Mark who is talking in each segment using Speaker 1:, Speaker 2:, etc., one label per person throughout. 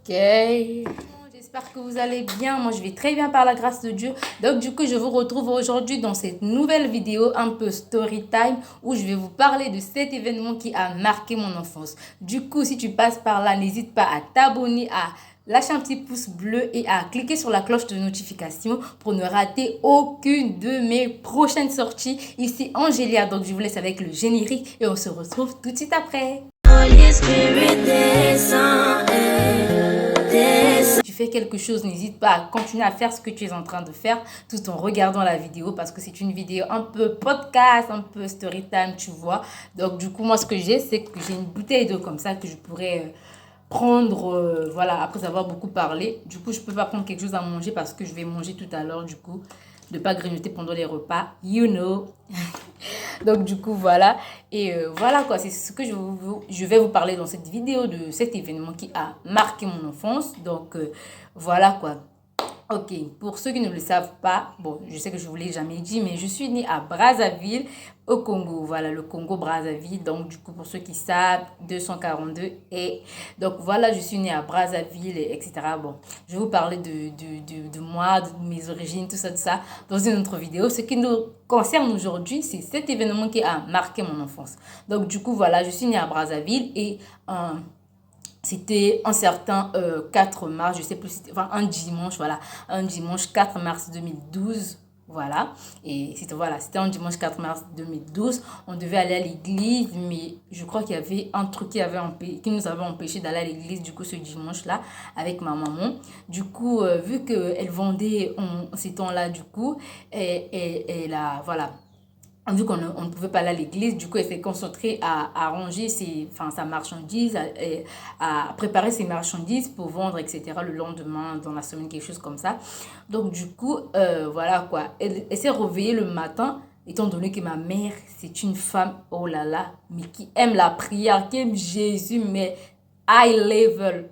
Speaker 1: Ok, j'espère que vous allez bien. Moi, je vais très bien par la grâce de Dieu. Donc, du coup, je vous retrouve aujourd'hui dans cette nouvelle vidéo un peu story time où je vais vous parler de cet événement qui a marqué mon enfance. Du coup, si tu passes par là, n'hésite pas à t'abonner, à lâcher un petit pouce bleu et à cliquer sur la cloche de notification pour ne rater aucune de mes prochaines sorties. Ici Angélia, donc je vous laisse avec le générique et on se retrouve tout de suite après. Si tu fais quelque chose, n'hésite pas à continuer à faire ce que tu es en train de faire tout en regardant la vidéo parce que c'est une vidéo un peu podcast, un peu story time, tu vois. Donc, du coup, moi, ce que j'ai, c'est que j'ai une bouteille d'eau comme ça que je pourrais prendre, voilà, après avoir beaucoup parlé. Du coup, je peux pas prendre quelque chose à manger parce que je vais manger tout à l'heure, du coup, de pas grignoter pendant les repas, you know. Donc, du coup, voilà. Et voilà quoi, c'est ce que je vais vous parler dans cette vidéo de cet événement qui a marqué mon enfance. Donc, voilà quoi. Ok, pour ceux qui ne le savent pas, bon, je sais que je ne vous l'ai jamais dit, mais je suis née à Brazzaville, au Congo. Voilà, le Congo Brazzaville. Donc, du coup, pour ceux qui savent, 242. Et donc, voilà, je suis née à Brazzaville, etc. Bon, je vais vous parler de moi, de mes origines, tout ça, dans une autre vidéo. Ce qui nous concerne aujourd'hui, c'est cet événement qui a marqué mon enfance. Donc, du coup, voilà, je suis née à Brazzaville et c'était un certain 4 mars, je sais plus, enfin un dimanche, voilà, un dimanche 4 mars 2012, voilà, et c'était un dimanche 4 mars 2012, on devait aller à l'église, mais je crois qu'il y avait un truc qui nous avait empêché d'aller à l'église, du coup, ce dimanche-là, avec ma maman. Du coup, vu qu'elle vendait en ces temps-là, du coup, elle a, voilà, vu qu'on ne pouvait pas aller à l'église, du coup, elle s'est concentrée à ranger sa marchandise, à préparer ses marchandises pour vendre, etc. le lendemain, dans la semaine, quelque chose comme ça. Donc, du coup, voilà quoi. Elle s'est réveillée le matin, étant donné que ma mère, c'est une femme, oh là là, mais qui aime la prière, qui aime Jésus, mais high level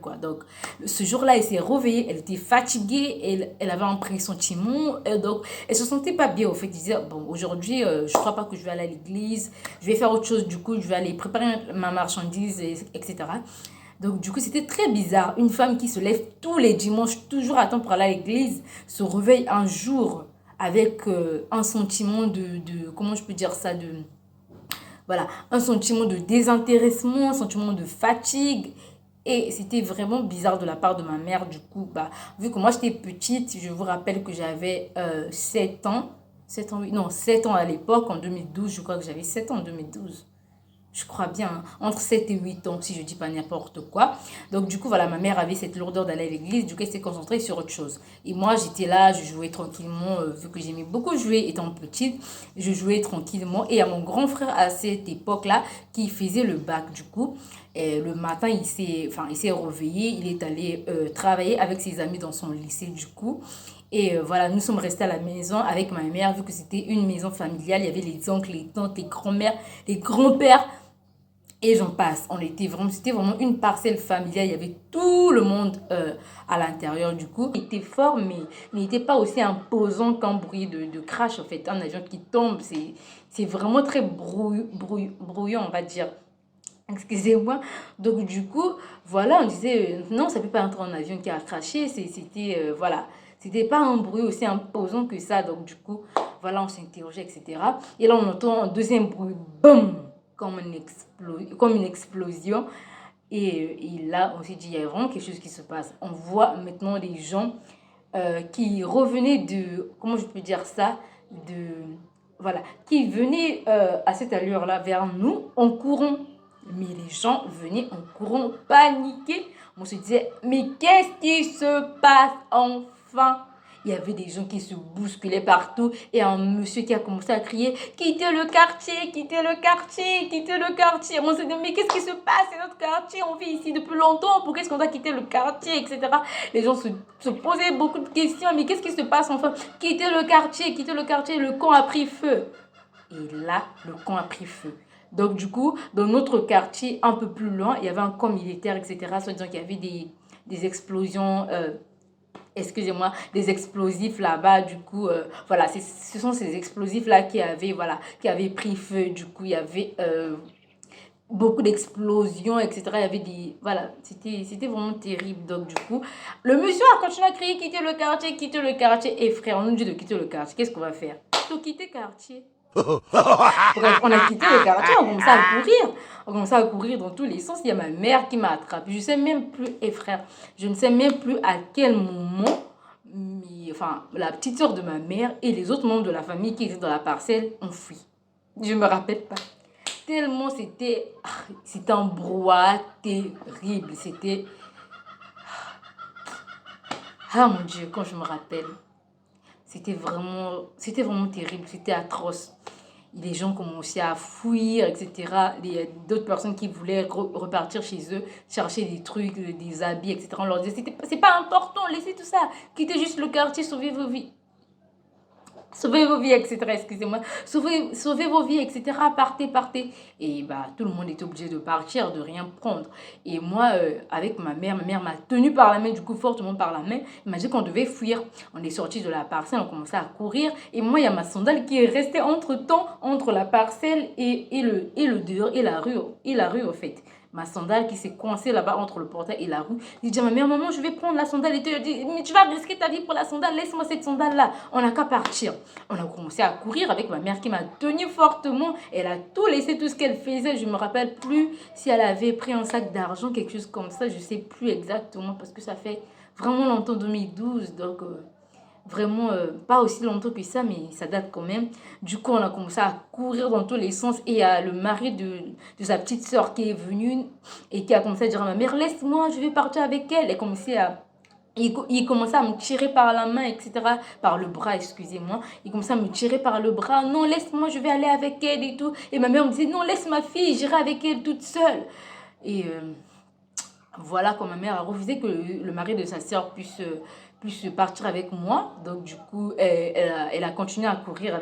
Speaker 1: quoi. Donc ce jour-là, elle s'est réveillée, elle était fatiguée, elle avait pris son timon, et donc elle se sentait pas bien au fait. Elle disait bon, aujourd'hui je crois pas que je vais aller à l'église, je vais faire autre chose, du coup je vais aller préparer ma marchandise, etc. Donc, du coup, c'était très bizarre. Une femme qui se lève tous les dimanches, toujours à temps pour aller à l'église, se réveille un jour avec un sentiment comment je peux dire ça, voilà, un sentiment de désintéressement, un sentiment de fatigue. Et c'était vraiment bizarre de la part de ma mère. Du coup, bah, vu que moi j'étais petite, je vous rappelle que j'avais 7 ans. 7 ans, oui, non, 7 ans à l'époque, en 2012. Je crois que j'avais 7 ans en 2012. Je crois bien, hein, entre 7 et 8 ans, si je dis pas n'importe quoi. Donc, du coup, voilà, ma mère avait cette lourdeur d'aller à l'église. Du coup, elle s'est concentrée sur autre chose. Et moi, j'étais là, je jouais tranquillement, vu que j'aimais beaucoup jouer étant petite. Je jouais tranquillement. Et il y a mon grand frère à cette époque-là qui faisait le bac, du coup. Et le matin, il s'est réveillé. Il est allé travailler avec ses amis dans son lycée, du coup. Et voilà, nous sommes restés à la maison avec ma mère, vu que c'était une maison familiale. Il y avait les oncles, les tantes, les grands-mères, les grands-pères. Et j'en passe. C'était vraiment une parcelle familiale. Il y avait tout le monde à l'intérieur du coup. Il était fort, mais il n'était pas aussi imposant qu'un bruit de crash. En fait, un avion qui tombe, c'est vraiment très brouillon, on va dire. Excusez-moi. Donc, du coup, voilà, on disait, non, ça ne peut pas être un avion qui a craché. Voilà, c'était pas un bruit aussi imposant que ça. Donc, du coup, voilà, on s'interrogeait, etc. Et là, on entend un deuxième bruit, boum, comme une explosion. Et là, on s'est dit, il y a vraiment quelque chose qui se passe. On voit maintenant des gens qui revenaient comment je peux dire ça, voilà, qui venaient à cette allure-là vers nous en courant. Mais les gens venaient en courant, paniqués. On se disait, mais qu'est-ce qui se passe enfin? Il y avait des gens qui se bousculaient partout et un monsieur qui a commencé à crier, quittez le quartier, quittez le quartier, quittez le quartier. On se dit, mais qu'est-ce qui se passe? C'est notre quartier, on vit ici depuis longtemps, pourquoi est-ce qu'on doit quitter le quartier, etc. Les gens se posaient beaucoup de questions, mais qu'est-ce qui se passe enfin? Quittez le quartier, le camp a pris feu. Et là, le camp a pris feu. Donc, du coup, dans notre quartier, un peu plus loin, il y avait un camp militaire, etc. Soit disant qu'il y avait des explosions, excusez-moi, des explosifs là-bas. Du coup, voilà, ce sont ces explosifs-là qui avaient pris feu. Du coup, il y avait beaucoup d'explosions, etc. Il y avait des... Voilà, c'était vraiment terrible. Donc, du coup, le monsieur a continué à crier, quitter le quartier, quitter le quartier. Et frère, on nous dit de quitter le quartier. Qu'est-ce qu'on va faire? Tout quitter le quartier. Bref, on a quitté le quartier, on commençait à courir. On commençait à courir dans tous les sens. Il y a ma mère qui m'a attrapé. Je sais même plus, et frère, je ne sais même plus à quel moment, enfin, la petite soeur de ma mère et les autres membres de la famille qui étaient dans la parcelle ont fui. Je me rappelle pas. Tellement c'était un brouhaha terrible. Ah mon Dieu, quand je me rappelle, c'était vraiment terrible, c'était atroce. Les gens commençaient à fuir, etc. Il y a d'autres personnes qui voulaient repartir chez eux, chercher des trucs, des habits, etc. On leur disait, c'est pas important, laissez tout ça. Quittez juste le quartier, sauvez vos vies. Sauvez vos vies, etc. Excusez-moi. Sauvez vos vies, etc. Partez, partez. Et bah, tout le monde était obligé de partir, de rien prendre. Et moi, avec ma mère m'a tenue par la main, du coup, fortement par la main. Elle m'a dit qu'on devait fuir. On est sorti de la parcelle, on commençait à courir. Et moi, il y a ma sandale qui est restée entre-temps, entre la parcelle et le dehors, et la rue, au fait. Ma sandale qui s'est coincée là-bas entre le portail et la rue. J'ai dit à ma mère, maman, je vais prendre la sandale. Et elle dit, mais tu vas risquer ta vie pour la sandale, laisse-moi cette sandale-là. On n'a qu'à partir. On a commencé à courir avec ma mère qui m'a tenue fortement. Elle a tout laissé, tout ce qu'elle faisait. Je ne me rappelle plus si elle avait pris un sac d'argent, quelque chose comme ça. Je ne sais plus exactement parce que ça fait vraiment longtemps, 2012. Donc, vraiment pas aussi longtemps que ça, mais ça date quand même. Du coup, on a commencé à courir dans tous les sens et il y a le mari de sa petite soeur qui est venu et qui a commencé à dire à ma mère, laisse-moi, je vais partir avec elle. Il commençait à me tirer par la main, etc. Par le bras, excusez-moi. Il commençait à me tirer par le bras. Non, laisse-moi, je vais aller avec elle et tout. Et ma mère me disait, non, laisse ma fille, j'irai avec elle toute seule. Et voilà, quand ma mère a refusé que le mari de sa sœur puisse partir avec moi. Donc, du coup, elle a continué à courir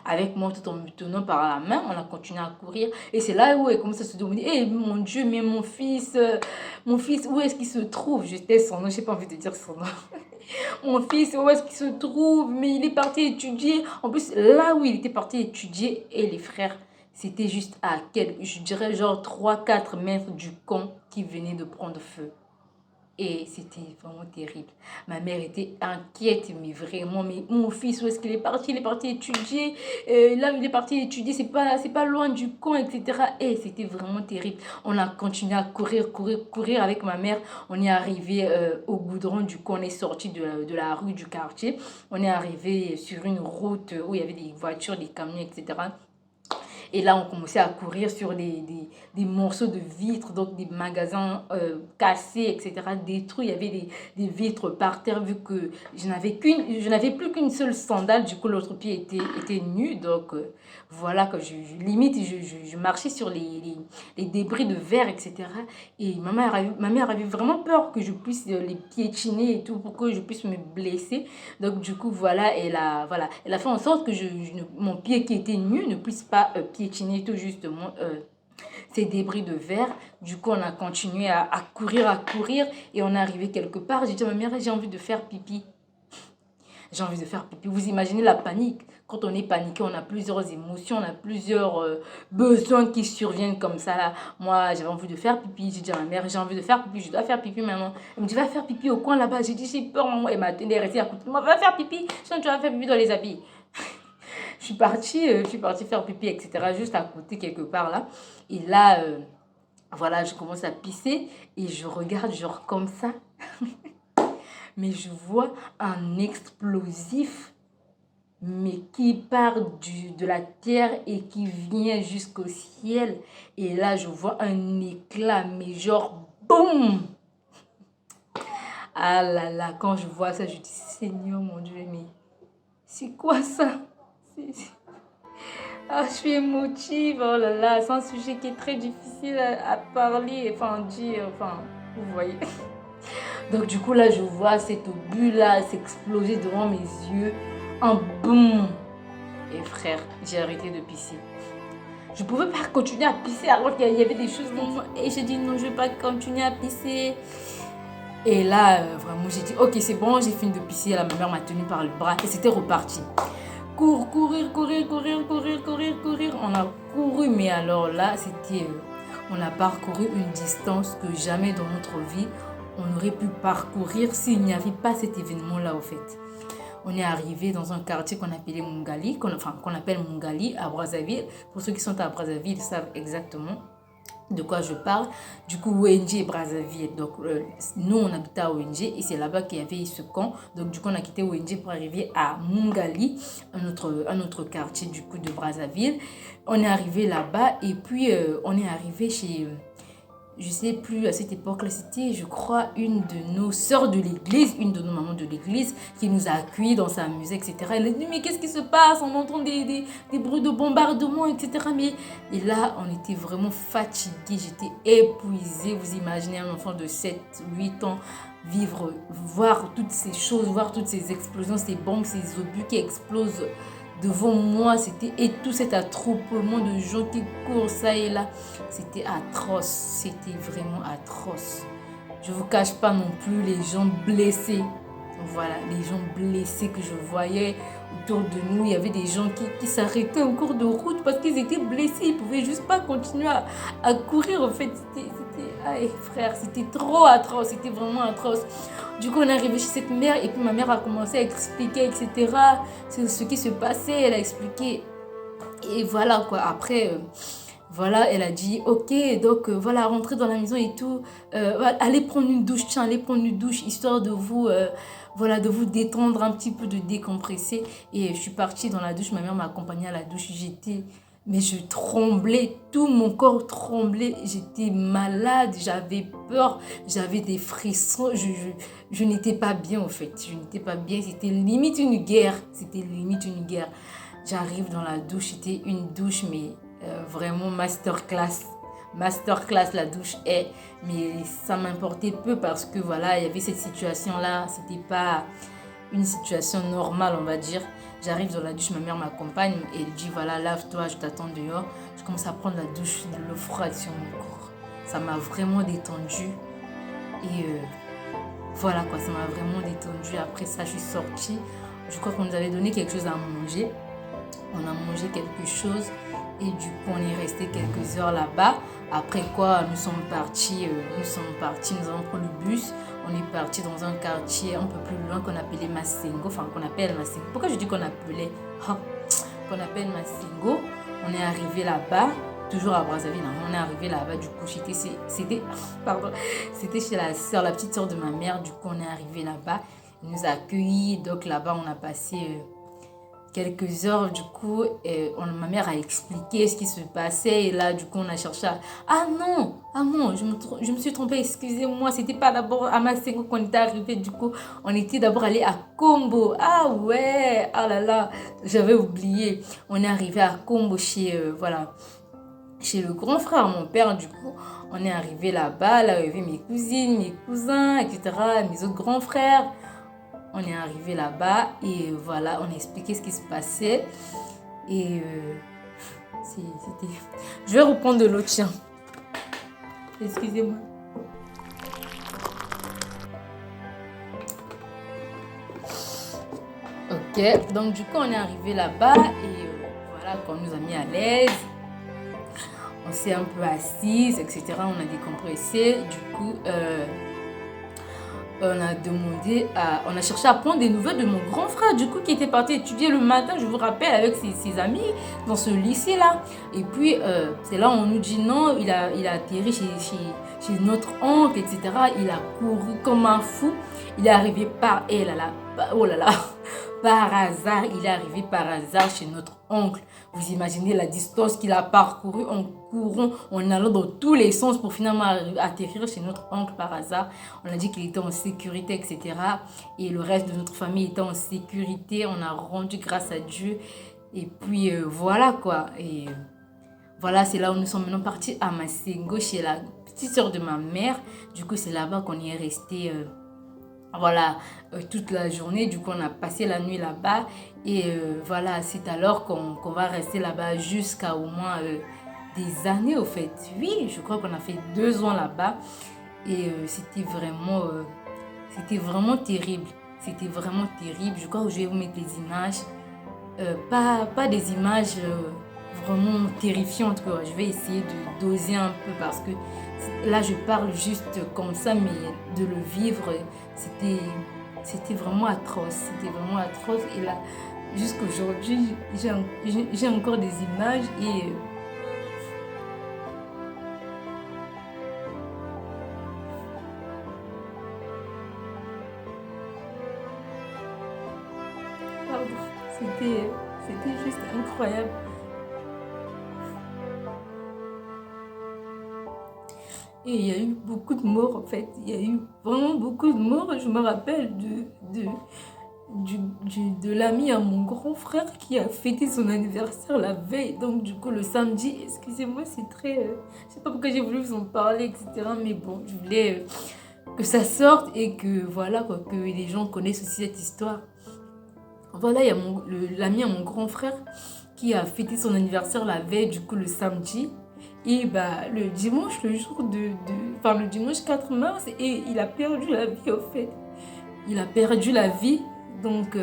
Speaker 1: avec moi tout en me tenant par la main. On a continué à courir. Et c'est là où elle commence à se demander, eh mon Dieu, mais mon fils, où est-ce qu'il se trouve? J'étais son nom, je n'ai pas envie de dire son nom. Mon fils, où est-ce qu'il se trouve? Mais il est parti étudier. En plus, là où il était parti étudier, et les frères, c'était juste à je dirais genre 3-4 mètres du camp qui venait de prendre feu. Et c'était vraiment terrible. Ma mère était inquiète, mais vraiment, mais mon fils, où est-ce qu'il est parti? Il est parti étudier. Là où il est parti étudier, c'est pas loin du camp, etc. Et c'était vraiment terrible. On a continué à courir avec ma mère. On est arrivé au goudron du camp. On est sorti de la rue du quartier. On est arrivé sur une route où il y avait des voitures, des camions, etc. Et là, on commençait à courir sur des morceaux de vitres, donc des magasins cassés, etc., détruits. Il y avait des vitres par terre, vu que je n'avais plus qu'une seule sandale. Du coup, l'autre pied était nu. Donc, voilà, que limite, je marchais sur les débris de verre, etc. Et ma mère avait vraiment peur que je puisse les piétiner et tout, pour que je puisse me blesser. Donc, du coup, voilà, elle a fait en sorte que mon pied qui était nu ne puisse pas piétiner tout justement ces débris de verre. Du coup, on a continué à courir et on est arrivé quelque part. J'ai dit à ma mère, j'ai envie de faire pipi. J'ai envie de faire pipi. Vous imaginez la panique. Quand on est paniqué, on a plusieurs émotions, on a plusieurs besoins qui surviennent comme ça. Là. Moi, j'avais envie de faire pipi. J'ai dit à ma mère, j'ai envie de faire pipi, je dois faire pipi maintenant. Elle me dit, va faire pipi au coin là-bas. J'ai dit, j'ai peur, maman. Elle m'a tenu restée à côté de moi, va faire pipi. Sinon, tu vas faire pipi dans les habits. Je suis partie faire pipi, etc. Juste à côté, quelque part là. Et là, voilà, je commence à pisser et je regarde genre comme ça. Mais je vois un explosif, mais qui part de la terre et qui vient jusqu'au ciel. Et là, je vois un éclat, mais genre, boum! Ah là là, quand je vois ça, je dis, Seigneur mon Dieu, mais c'est quoi ça? Ah, je suis émotive, oh là là, c'est un sujet qui est très difficile à parler, enfin, dire, enfin, vous voyez. Donc du coup là je vois cette bulle là s'exploser devant mes yeux, un boum. Et frère, j'ai arrêté de pisser. Je pouvais pas continuer à pisser alors qu'il y avait des choses comme ça. Et j'ai dit non, je vais pas continuer à pisser. Et là vraiment j'ai dit ok c'est bon, j'ai fini de pisser. Là ma mère m'a tenu par le bras et c'était reparti. Courir. On a couru mais alors là c'était On a parcouru une distance que jamais dans notre vie on aurait pu parcourir s'il n'y avait pas cet événement-là, au fait. On est arrivé dans un quartier qu'on appelait Mungali, qu'on appelle Mungali à Brazzaville. Pour ceux qui sont à Brazzaville, ils savent exactement de quoi je parle. Du coup, ONG et Brazzaville. Donc, nous, on habitait à ONG et c'est là-bas qu'il y avait ce camp. Donc, du coup, on a quitté ONG pour arriver à Mungali, un autre quartier du coup de Brazzaville. On est arrivé là-bas et puis on est arrivé chez... Je sais plus, à cette époque-là, c'était, je crois, une de nos sœurs de l'église, une de nos mamans de l'église, qui nous a accueillis dans sa maison, etc. Elle a dit, mais qu'est-ce qui se passe? On entend des bruits de bombardement, etc. Et là, on était vraiment fatigués, j'étais épuisée. Vous imaginez un enfant de 7, 8 ans voir toutes ces choses, voir toutes ces explosions, ces bombes, ces obus qui explosent devant moi, et tout cet attroupement de gens qui courent ça et là, c'était atroce, c'était vraiment atroce. Je vous cache pas non plus les gens blessés. Voilà, les gens blessés que je voyais autour de nous. Il y avait des gens qui s'arrêtaient en cours de route parce qu'ils étaient blessés. Ils pouvaient juste pas continuer à courir. En fait, frère, c'était trop atroce. C'était vraiment atroce. Du coup, on est arrivé chez cette mère et puis ma mère a commencé à expliquer, etc. Ce qui se passait. Elle a expliqué. Et voilà quoi. Après... Voilà, elle a dit, ok, donc voilà, rentrez dans la maison et tout, allez prendre une douche, tiens, allez prendre une douche, histoire de vous, voilà, de vous détendre un petit peu, de décompresser. Et je suis partie dans la douche, ma mère m'a accompagnée à la douche, mais je tremblais, tout mon corps tremblait, j'étais malade, j'avais peur, j'avais des frissons, je n'étais pas bien en fait, je n'étais pas bien, c'était limite une guerre, J'arrive dans la douche, c'était une douche, mais... vraiment masterclass la douche est, mais ça m'importait peu parce que voilà, il y avait cette situation là, c'était pas une situation normale, on va dire. J'arrive dans la douche, ma mère m'accompagne et elle dit voilà, lave-toi, je t'attends dehors. Je commence à prendre la douche, de l'eau froide sur mon corps, ça m'a vraiment détendue et voilà quoi, ça m'a vraiment détendue. Après ça, je suis sortie, je crois qu'on nous avait donné quelque chose à manger, on a mangé quelque chose. Et du coup, on est resté quelques heures là-bas. Après quoi, nous sommes partis, nous avons pris le bus. On est parti dans un quartier un peu plus loin qu'on appelait Massengo. Enfin, qu'on appelle Massengo. Pourquoi je dis qu'on appelait qu'on appelle Massengo. On est arrivé là-bas, toujours à Brazzaville. On est arrivé là-bas, du coup, c'était chez la soeur, la petite soeur de ma mère. Du coup, on est arrivé là-bas. Elle nous a accueillis. Donc là-bas, on a passé... quelques heures, du coup, ma mère a expliqué ce qui se passait. Et là, du coup, on a cherché à... Ah non, je me suis trompée, excusez-moi. C'était pas d'abord à Massengo qu'on était arrivé. Du coup, on était d'abord allé à Kombo. Ah ouais, ah là là, j'avais oublié. On est arrivé à Kombo chez le grand frère, mon père. Du coup, on est arrivé là-bas. Là, il y avait mes cousines, mes cousins, etc. Mes autres grands frères. On est arrivé là-bas et voilà, on a expliqué ce qui se passait. Et c'était... Je vais reprendre de l'eau, tiens. Excusez-moi. Ok, donc du coup, on est arrivé là-bas et voilà, quand on nous a mis à l'aise, on s'est un peu assise, etc. On a décompressé. Du coup... on a cherché à prendre des nouvelles de mon grand frère, du coup, qui était parti étudier le matin, je vous rappelle, avec ses amis dans ce lycée-là. Et puis, c'est là où on nous dit non, il a atterri chez notre oncle, etc. Il a couru comme un fou. Il est arrivé par hasard, il est arrivé par hasard chez notre oncle. Vous imaginez la distance qu'il a parcouru en courant, en allant dans tous les sens pour finalement atterrir chez notre oncle par hasard. On a dit qu'il était en sécurité, etc. Et le reste de notre famille était en sécurité. On a rendu grâce à Dieu. Et puis voilà quoi. Et voilà, c'est là où nous sommes maintenant partis à Massengo chez la petite soeur de ma mère. Du coup, c'est là-bas qu'on est resté... toute la journée. Du coup, on a passé la nuit là-bas. Et voilà, c'est alors qu'on va rester là-bas jusqu'à au moins des années, au fait. Oui, je crois qu'on a fait 2 ans là-bas. Et c'était vraiment terrible. C'était vraiment terrible. Je crois que je vais vous mettre les images. Pas des images vraiment terrifiante, quoi. Je vais essayer de doser un peu parce que là, je parle juste comme ça, mais de le vivre, c'était, c'était vraiment atroce. C'était vraiment atroce. Et là, jusqu'aujourd'hui, j'ai encore des images et pardon, c'était juste incroyable. Et il y a eu beaucoup de morts en fait. Il y a eu vraiment beaucoup de morts. Je me rappelle de l'ami à mon grand frère qui a fêté son anniversaire la veille. Donc du coup le samedi, excusez-moi, c'est très... je sais pas pourquoi j'ai voulu vous en parler, etc. Mais bon, je voulais que ça sorte et que voilà quoi, que les gens connaissent aussi cette histoire. Voilà, il y a l'ami à mon grand frère qui a fêté son anniversaire la veille, du coup le samedi. Et bah, le dimanche, le jour enfin le dimanche 4 mars, et il a perdu la vie, au fait. Il a perdu la vie, donc,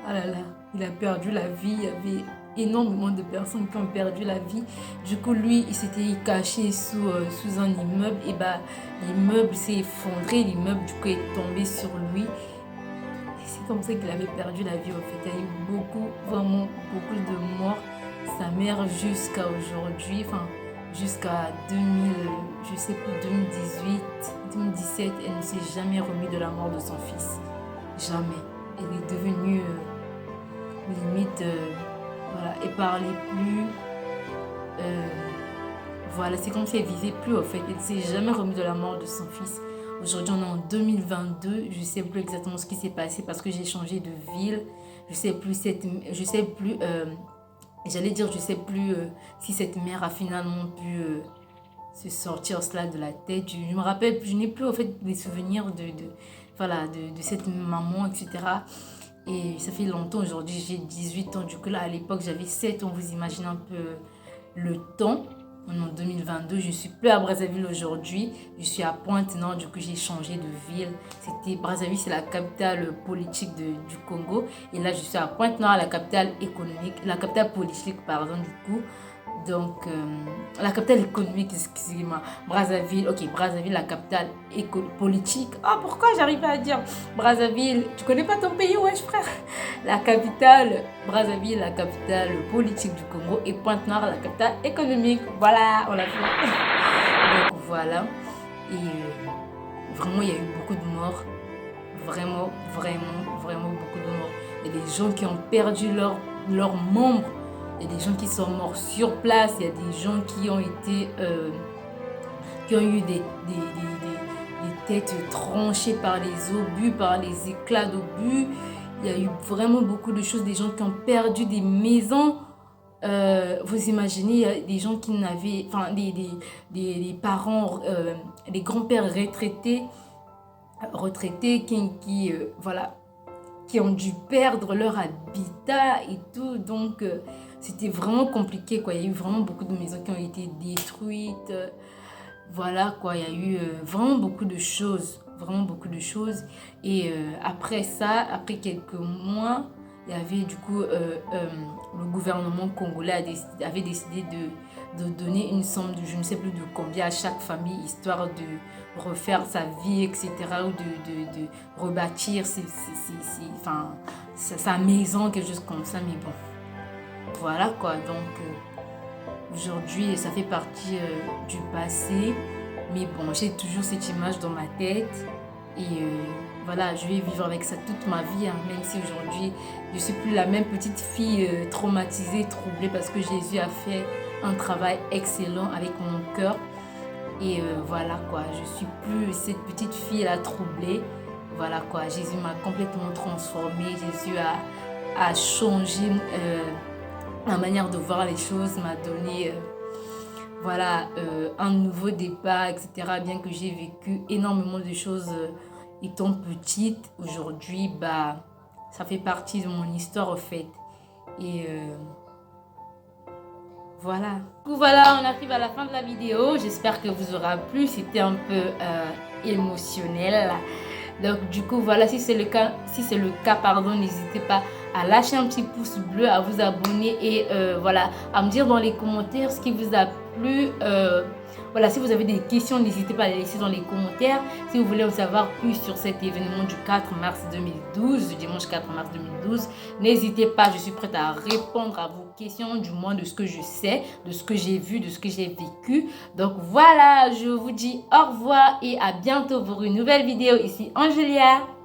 Speaker 1: ah là là, il a perdu la vie. Il y avait énormément de personnes qui ont perdu la vie. Du coup, lui, il s'était caché sous un immeuble, et bah, l'immeuble s'est effondré, l'immeuble, du coup, est tombé sur lui. Et c'est comme ça qu'il avait perdu la vie, au fait. Il y a eu beaucoup, vraiment beaucoup de morts. Sa mère jusqu'à aujourd'hui, enfin jusqu'à 2000, je sais plus, 2018, 2017, elle ne s'est jamais remise de la mort de son fils. Jamais. Elle est devenue limite, voilà, elle parlait plus. euh, voilà, c'est comme si elle vivait plus en fait. Elle ne s'est jamais remise de la mort de son fils. Aujourd'hui, on est en 2022. Je ne sais plus exactement ce qui s'est passé parce que j'ai changé de ville. Je sais plus je sais plus. J'allais dire, je sais plus si cette mère a finalement pu se sortir cela de la tête. Je me rappelle, je n'ai plus en fait des souvenirs voilà, de cette maman, etc. Et ça fait longtemps, aujourd'hui j'ai 18 ans. Du coup là, à l'époque, j'avais 7 ans. Vous imaginez un peu le temps. On est en 2022, je suis plus à Brazzaville aujourd'hui, je suis à Pointe-Noire, du coup j'ai changé de ville. C'était Brazzaville, c'est la capitale politique du Congo. Et là je suis à Pointe-Noire, la capitale économique, la capitale politique, pardon, du coup. Donc, la capitale économique, excusez-moi, Brazzaville, ok, Brazzaville, la capitale politique. Ah, pourquoi j'arrive pas à dire Brazzaville? Tu connais pas ton pays, wesh frère? La capitale, Brazzaville, la capitale politique du Congo, et Pointe-Noire, la capitale économique. Voilà, on l'a fait. Donc voilà. Et vraiment, il y a eu beaucoup de morts. Vraiment, vraiment, vraiment beaucoup de morts. Il y a des gens qui ont perdu leurs membres. Il y a des gens qui sont morts sur place. Il y a des gens qui ont été... qui ont eu des têtes tranchées par les obus, par les éclats d'obus. Il y a eu vraiment beaucoup de choses. Des gens qui ont perdu des maisons. Vous imaginez, il y a des gens qui n'avaient... Enfin, des parents, des grands-pères retraités voilà, qui ont dû perdre leur habitat et tout. Donc, c'était vraiment compliqué, quoi. Il y a eu vraiment beaucoup de maisons qui ont été détruites. Voilà, quoi. Il y a eu vraiment beaucoup de choses. Vraiment beaucoup de choses. Et après ça, après quelques mois, il y avait du coup, le gouvernement congolais avait décidé de donner une somme de je ne sais plus de combien à chaque famille, histoire de refaire sa vie, etc. Ou de rebâtir enfin, sa maison, quelque chose comme ça. Mais bon, voilà quoi. Donc, aujourd'hui, ça fait partie du passé. Mais bon, j'ai toujours cette image dans ma tête. Et voilà, je vais vivre avec ça toute ma vie, hein, même si aujourd'hui, je ne suis plus la même petite fille traumatisée, troublée, parce que Jésus a fait un travail excellent avec mon cœur. Et voilà quoi, je suis plus cette petite fille-là troublée. Voilà quoi, Jésus m'a complètement transformée. Jésus a changé la manière de voir les choses, m'a donné... voilà, un nouveau départ, etc. Bien que j'ai vécu énormément de choses étant petite, aujourd'hui, bah, ça fait partie de mon histoire, en fait. Et voilà. Donc voilà, on arrive à la fin de la vidéo. J'espère que vous aura plu. C'était un peu émotionnel. Donc du coup, voilà, si c'est le cas, pardon, n'hésitez pas à lâcher un petit pouce bleu, à vous abonner et voilà, à me dire dans les commentaires ce qui vous a plu. Voilà, si vous avez des questions, n'hésitez pas à les laisser dans les commentaires. Si vous voulez en savoir plus sur cet événement du 4 mars 2012, du dimanche 4 mars 2012, n'hésitez pas, je suis prête à répondre à vos questions, du moins de ce que je sais, de ce que j'ai vu, de ce que j'ai vécu. Donc voilà, je vous dis au revoir et à bientôt pour une nouvelle vidéo. Ici Angelia.